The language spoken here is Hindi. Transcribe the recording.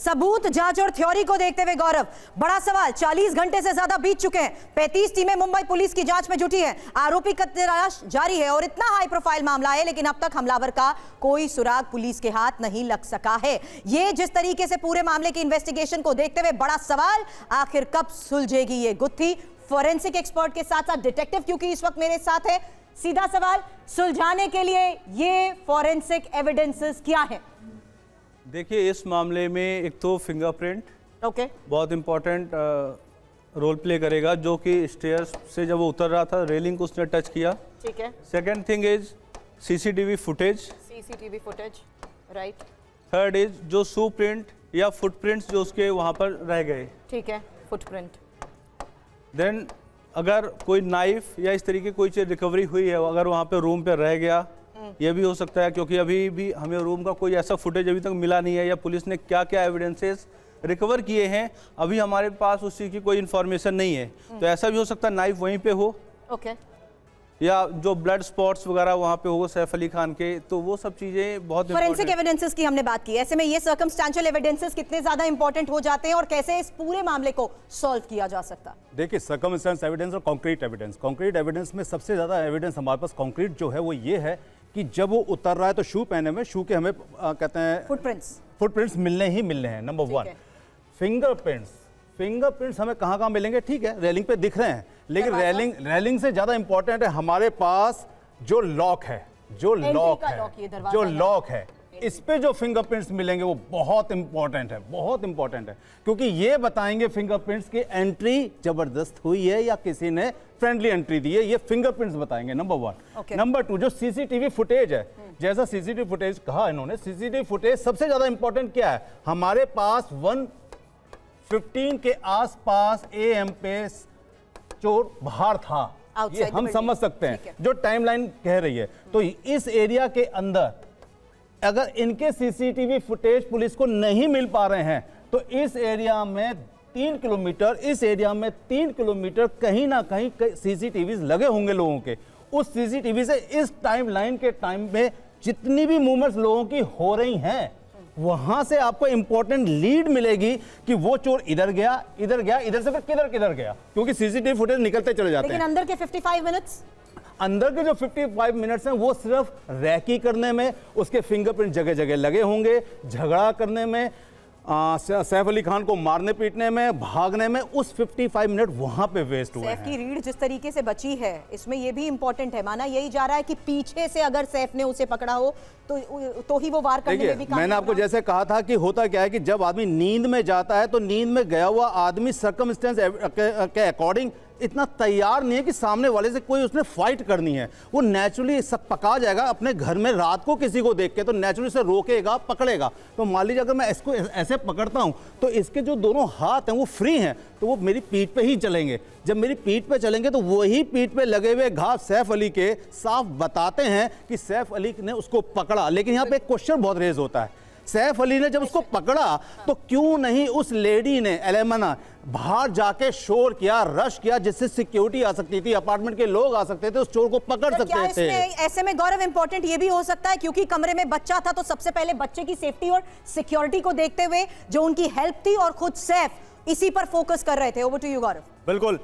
सबूत, जांच और थ्योरी को देखते हुए गौरव, बड़ा सवाल, 40 घंटे से ज्यादा बीत चुके हैं, 35 टीमें मुंबई पुलिस की जांच में जुटी हैं, आरोपी का तलाश जारी है और इतना हाई प्रोफाइल मामला है, लेकिन अब तक हमलावर का कोई सुराग पुलिस के हाथ नहीं लग सका है। ये जिस तरीके से पूरे मामले की इन्वेस्टिगेशन को देखते हुए बड़ा सवाल, आखिर कब सुलझेगी ये गुत्थी? फॉरेंसिक एक्सपर्ट के साथ साथ डिटेक्टिव क्योंकि इस वक्त मेरे साथ है, सीधा सवाल, सुलझाने के लिए ये फॉरेंसिक एविडेंसेस क्या है? देखिए, इस मामले में एक तो फिंगरप्रिंट बहुत इंपॉर्टेंट रोल प्ले करेगा, जो कि स्टेयर्स से जब वो उतर रहा था रेलिंग को उसने टच किया। ठीक है। Second thing is CCTV footage, right. Third is जो शू प्रिंट या फुटप्रिंट्स जो उसके वहाँ पर रह गए। ठीक है, फुटप्रिंट। देन अगर कोई नाइफ या इस तरीके कोई चीज़ रिकवरी हुई है, अगर वहाँ पे रूम पे रह गया, ये भी हो सकता है, क्योंकि अभी भी हमें रूम का कोई ऐसा फुटेज अभी तक मिला नहीं है, या पुलिस ने क्या क्या एविडेंसेस रिकवर किए हैं अभी हमारे पास उस चीज़ की कोई इन्फॉर्मेशन नहीं है। तो ऐसा भी हो सकता है नाइफ वहीं पे हो, या जो ब्लड स्पॉट्स वगैरह वहाँ पे हो सैफ अली खान के, तो वो सब चीजें बहुत फॉरेंसिक एविडेंसेस की हमने बात की। ऐसे में ये सर्कमस्टेंशियल एविडेंसेस कितने ज्यादा इंपॉर्टेंट हो जाते हैं और कैसे इस पूरे मामले को सॉल्व किया जा सकता? देखिए, सर्कमस्टेंशियल एविडेंस और कॉन्क्रीट एविडेंस में सबसे ज्यादा एविडेंस हमारे पास कॉन्क्रीट जो है वो ये है कि जब वो उतर रहा है तो शू पहने में, शू के हमें कहते हैं फुटप्रिंट्स मिलने ही मिलने हैं। नंबर 1 फिंगरप्रिंट्स हमें कहाँ मिलेंगे? ठीक है, रेलिंग पे दिख रहे हैं, लेकिन रेलिंग से ज्यादा इंपॉर्टेंट है हमारे पास जो लॉक है, जो लॉक है इस पे जो फिंगरप्रिंट्स मिलेंगे वो बहुत इंपॉर्टेंट है, क्योंकि ये बताएंगे फिंगरप्रिंट्स की एंट्री जबरदस्त हुई है या किसी ने फ्रेंडली एंट्री दी है, ये फिंगरप्रिंट्स बताएंगे। नंबर 1। नंबर 2, जो सीसीटीवी फुटेज है, जैसा सीसीटीवी फुटेज कहा इन्होंने, सीसीटीवी फुटेज सबसे ज्यादा इंपॉर्टेंट क्या है? हमारे पास 1:15 के आसपास AM पे चोर बाहर था, ये हम समझ सकते हैं, जो टाइमलाइन कह रही है। तो इस एरिया के अंदर अगर इनके सीसीटीवी फुटेज पुलिस को नहीं मिल पा रहे हैं, तो इस एरिया में 3 किलोमीटर कहीं ना कहीं सीसीटीवी लगे होंगे लोगों के। उस सीसीटीवी से इस टाइमलाइन के टाइम में जितनी भी मूवमेंट्स लोगों की हो रही हैं, वहां से आपको इंपॉर्टेंट लीड मिलेगी कि वो चोर इधर गया, इधर से फिर किधर गया, क्योंकि सीसीटीवी फुटेज निकलते चले जाते हैं। लेकिन अंदर के 55 मिनट्स, अंदर के जो 55 मिनट्स हैं वो सिर्फ रैकी करने में, उसके फिंगरप्रिंट जगह जगह लगे होंगे, झगड़ा करने में, सैफ अली खान को मारने पीटने में, भागने में, उस 55 मिनट वहां पे वेस्ट हुए हैं। सैफ की रीढ़ जिस तरीके से बची है, इसमें ये भी इंपॉर्टेंट है, माना यही जा रहा है कि पीछे से अगर सैफ ने उसे पकड़ा हो तो ही वो वार करने में भी काम। मैंने आपको जैसे कहा था कि होता क्या है कि जब आदमी नींद में जाता है तो नींद में गया हुआ आदमी सर्कमस्टेंस के अकॉर्डिंग इतना तैयार नहीं है कि सामने वाले से कोई उसने फाइट करनी है, वो नेचुरली सब पका जाएगा। अपने घर में रात को किसी को देख के तो नेचुरली से रोकेगा, पकड़ेगा। तो मान लीजिए अगर मैं इसको ऐसे पकड़ता हूं तो इसके जो दोनों हाथ हैं वो फ्री हैं, तो वो मेरी पीठ पे ही चलेंगे। जब मेरी पीठ पे चलेंगे तो वही पीठ पे लगे हुए घाव सैफ अली के साफ बताते हैं कि सैफ अली ने उसको पकड़ा। लेकिन यहाँ पे एक क्वेश्चन बहुत रेज होता है, सैफ अली ने जब उसको पकड़ा तो क्यों नहीं उस लेडी ने एलेमना बाहर जाके शोर किया, रश किया, जिससे सिक्योरिटी आ सकती थी, अपार्टमेंट के लोग आ सकते थे, उस चोर को पकड़ सकते थे। ऐसे में गौरव इंपॉर्टेंट ये भी हो सकता है क्योंकि कमरे में बच्चा था, तो सबसे पहले बच्चे की सेफ्टी और सिक्योरिटी को देखते हुए जो उनकी हेल्प थी और खुद सैफ इसी पर फोकस कर रहे थे। ओवर टू यू गौरव। बिल्कुल।